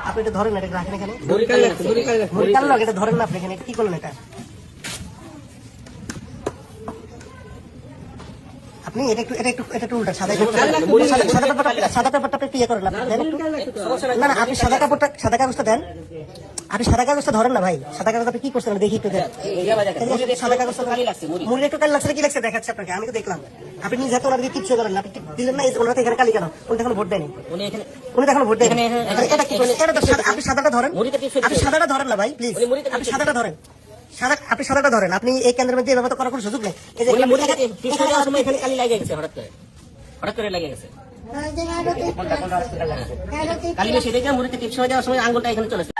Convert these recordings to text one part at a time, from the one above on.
আপনি এটা ধরেন, এটা রাখেন এখানে, এটা ধরেন না আপনি এখানে, কি করলেন এটা আপনি? এটা একটু উল্টা, সাদা পেপারটা আপনি ইয়ে করেন, না না, আপনি সাদা কাগজটা দেন, আপনি সাদা কাগজটা ধরেন না ভাই, সাদা কাগজ আপনি কি করছেন দেখি একটু দেন। সাদা কাগজটা মুড়ি একটু কালি লাগছে, কি লাগছে দেখাচ্ছে আপনাকে, আমি তো দেখলাম। আপনি নিজে হাতে ওনাকে কিচ্ছু করেন না, আপনি দিলেন না, ওনারা এখানে কালি কেন? উনি এখন ভোট দেয়নি, উনি এখন ভোট দেয়নি। এটা কি করলেন? আপনি সাদাটা ধরেন, আপনি সাদাটা ধরেন না ভাই প্লিজ, আপনি সাদাটা ধরেন, আপনি সাদাটা ধরেন। আপনি এই কেন্দ্রের মধ্যে এভাবে করার কোনো সুযোগ নেই। এই যে এখানে কালি লাগে গেছে, হঠাৎ করে লাগে গেছে কালি বেশি দেখে মুড়িতে টিপস হয়ে যাওয়ার সময় আঙুলটা এখানে চলেছে।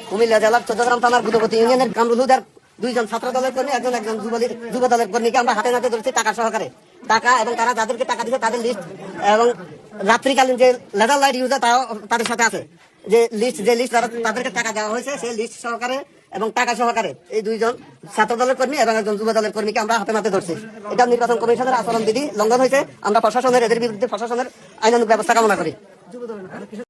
কুমিল্লা জেলার চট্টগ্রাম থানার গুদপতি ইউনিয়নের কামরুলহুদার দুইজন ছাত্র দলের কর্মী, একজন যুব দলের কর্মীকে আমরা হাতে নাতে ধরেছি টাকা সহকারে, টাকা এবং তারা যাদেরকে টাকা দিচ্ছে তাদের লিস্ট এবং রাত্রিকালীন যে লেজার লাইট ইউজার তাও তাদের সাথে আছে, যে লিস্ট তাদেরকে টাকা দেওয়া হয়েছে সেই লিস্ট সহকারে এবং টাকা সহকারে এই দুইজন ছাত্র দলের কর্মী এবং একজন যুব দলের কর্মীকে আমরা হাতে নাতে ধরছি। এটা নির্বাচন কমিশনের আচরণ বিধি লঙ্ঘন হয়েছে। আমরা প্রশাসনের এদের বিরুদ্ধে প্রশাসনের আইনানুগ ব্যবস্থা কামনা করি।